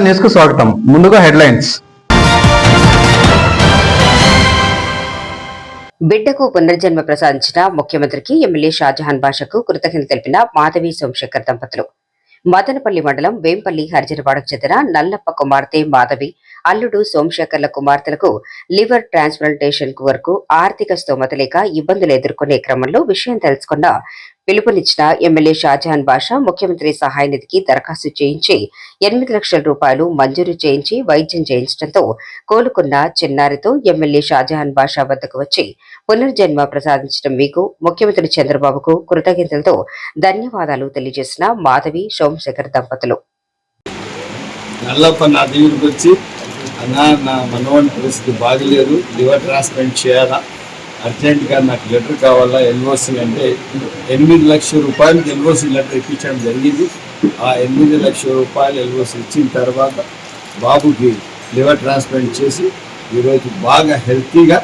News కు స్వాగతం. ముందుగా హెడ్లైన్స్. బిడ్డకు పునర్జన్మ ప్రసాదించిన ముఖ్యమంత్రికి ఎమ్మెల్యే షాజహాన్ బాషాకు కృతజ్ఞతలు తెలిపిన మాధవి సోమశేఖర్ దంపతులు. మదనపల్లి మండలం వేంపల్లి హరిజనవాడకు చెందిన నల్లప్ప కుమార్తె మాధవి, అల్లుడు సోమశేఖర్ల కుమార్తెలకు లివర్ ట్రాన్స్ప్లాంటేషన్ వరకు ఆర్థిక స్తోమత లేక ఇబ్బందులు ఎదుర్కొనే క్రమంలో విషయం తెలుసుకున్న పిలుపునిచ్చిన ఎమ్మెల్యే షాజహాన్ బాషా ముఖ్యమంత్రి సహాయ నిధికి దరఖాస్తు చేయించి 8 లక్షల రూపాయలు మంజూరు చేయించి వైద్యం చేయించడంతో కోలుకున్న చిన్నారితో ఎమ్మెల్యే షాజహాన్ బాషా వద్దకు వచ్చి పునర్జన్మ ప్రసాదించడం మీకు ముఖ్యమంత్రి చంద్రబాబుకు కృతజ్ఞతలతో ధన్యవాదాలు తెలియజేసిన మాధవి సోమశేఖర్ దంపతులు. నల్లప్ప నా దగ్గరికి వచ్చి అన్నా, నా మనోని పరిస్థితి బాగలేదు, లివర్ ట్రాన్స్ప్లాంట్ చేయాలా, అర్జెంటుగా నాకు లెటర్ కావాలా, ఎల్ఓసి అంటే 8 లక్షల రూపాయలకి ఎల్ఓసి లెటర్ ఇప్పించడం జరిగింది. ఆ 8 లక్షల రూపాయలు ఎల్ఓసి ఇచ్చిన తర్వాత బాబుకి లివర్ ట్రాన్స్ప్లాంట్ చేసి ఈరోజు బాగా హెల్తీగా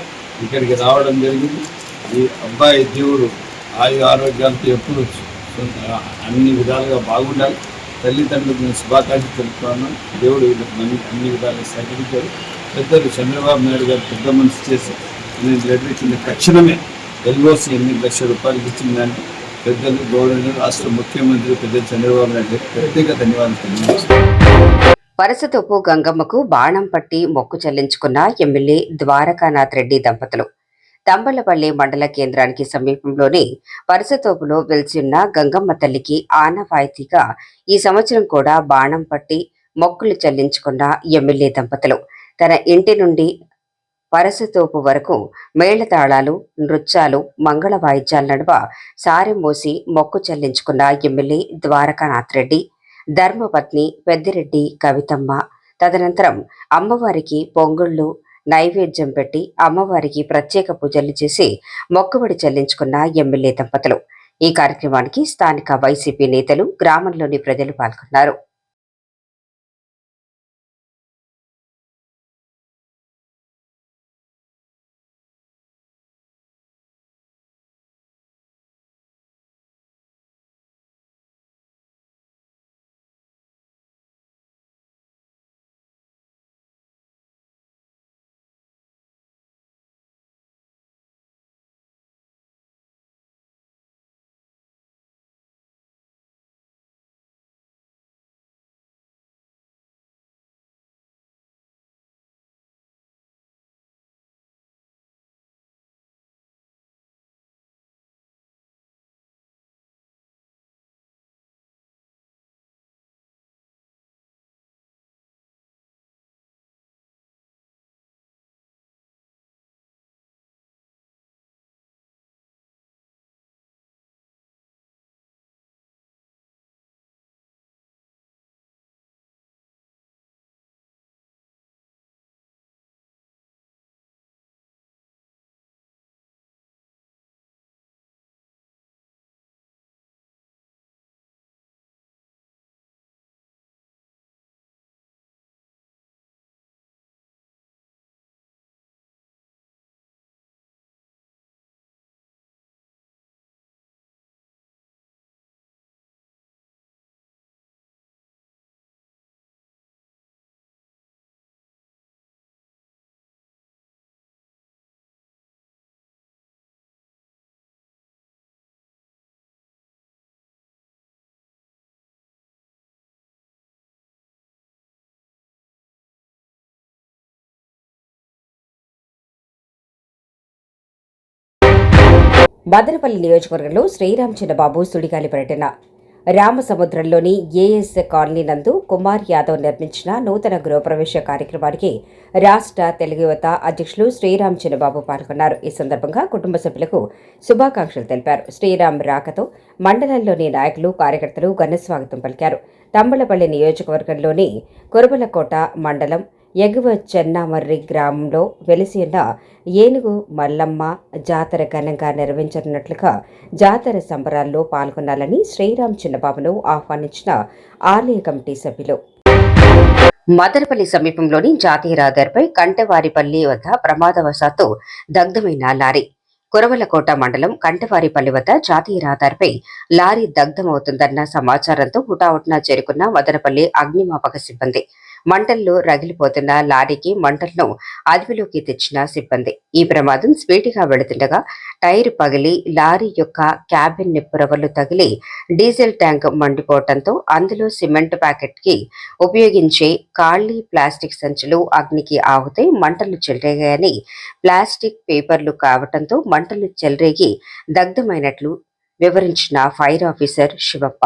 ఇక్కడికి రావడం జరిగింది. ఈ అబ్బాయి దేవుడు ఆరోగ్యాలతో ఎప్పుడు అన్ని విధాలుగా బాగుండాలి. తల్లిదండ్రులకు నేను శుభాకాంక్షలు తెలుపుతున్నాను. దేవుడు అన్ని విధాలుగా సహకరించారు. పెద్దలు చంద్రబాబు నాయుడు గారు పెద్ద మనసు చేసి నేను లెటర్ ఇచ్చిన తక్షణమే ఎల్ఓసి 8 లక్షల రూపాయలు ఇచ్చిన దాన్ని పెద్దలు గౌరవ రాష్ట్ర ముఖ్యమంత్రి పెద్దలు చంద్రబాబు నాయుడు ప్రత్యేక ధన్యవాదాలు తెలియజేస్తున్నాను. పరసతోపు గంగమ్మకు బాణం పట్టి మొక్కు చెల్లించుకున్న ఎమ్మెల్యే ద్వారకానాథ్ రెడ్డి దంపతులు. తంబలపల్లి మండల కేంద్రానికి సమీపంలోని పరసతోపులో వెలిసిన గంగమ్మ తల్లికి ఆనవాయితీగా ఈ సంవత్సరం కూడా బాణం పట్టి మొక్కులు చెల్లించుకున్న ఎమ్మెల్యే దంపతులు తన ఇంటి నుండి పరసతోపు వరకు మేళతాళాలు, నృత్యాలు, మంగళ వాయిద్యాల నడుమ సారె మోసి మొక్కు చెల్లించుకున్న ఎమ్మెల్యే ద్వారకానాథ్ రెడ్డి, ధర్మపత్ని పెద్దిరెడ్డి కవితమ్మ తదనంతరం అమ్మవారికి పొంగుళ్లు నైవేద్యం పెట్టి అమ్మవారికి ప్రత్యేక పూజలు చేసి మొక్కుబడి చెల్లించుకున్న ఎమ్మెల్యే దంపతులు. ఈ కార్యక్రమానికి స్థానిక వైసీపీ నేతలు, గ్రామంలోని ప్రజలు పాల్గొన్నారు. మదనపల్లి నియోజకవర్గంలో శ్రీరామ్ చిన్నబాబు సుడిగాలి పర్యటన. రామసముద్రంలోని ఏఎస్ కాలనీ నందు కుమార్ యాదవ్ నిర్మించిన నూతన గృహప్రవేశ కార్యక్రమానికి రాష్ట్ర తెలుగు యువత అధ్యక్షులు శ్రీరామ్ చిన్నబాబు పాల్గొన్నారు. ఈ సందర్భంగా కుటుంబ సభ్యులకు శుభాకాంక్షలు తెలిపారు. శ్రీరామ్ రాకతో మండలంలోని నాయకులు, కార్యకర్తలు ఘనస్వాగతం పలికారు. తంబలపల్లి నియోజకవర్గంలోని కురబలకోట మండలం ఎగువ చెన్నామర్రి గ్రామంలో వెలిసిన ఏనుగు మల్లమ్మ జాతర ఘనంగా నిర్వహించనున్నట్లుగా జాతర సంబరాల్లో పాల్గొనాలని శ్రీరామ్ చిన్నబాబును ఆహ్వానించిన ఆలయ కమిటీ సభ్యులు. మదనపల్లి సమీపంలోని జాతీయ రహదారిపై కంటవారిపల్లి వద్ద ప్రమాదవశాత్తు దగ్ధమైన లారీ. కురవలకోట మండలం కంటవారిపల్లి వద్ద జాతీయ రహదారిపై లారీ దగ్ధమవుతుందన్న సమాచారంతో హుటాహుటిన చేరుకున్న మదనపల్లి అగ్నిమాపక సిబ్బంది మంటల్లో రగిలిపోతున్న లారీకి మంటలను అదుపులోకి తెచ్చిన సిబ్బంది. ఈ ప్రమాదం స్పీడ్గా వెళుతుండగా టైర్ పగిలి లారీ యొక్క క్యాబిన్ నిప్పురవ్వలు తగిలి డీజిల్ ట్యాంక్ మండిపోవడంతో అందులో సిమెంట్ ప్యాకెట్ కి ఉపయోగించే ఖాళీ ప్లాస్టిక్ సంచులు అగ్నికి ఆహుతై మంటలు చెలరేగాయని, ప్లాస్టిక్ పేపర్లు కావటంతో మంటలు చెలరేగి దగ్ధమైనట్లు వివరించిన ఫైర్ ఆఫీసర్ శివప్ప.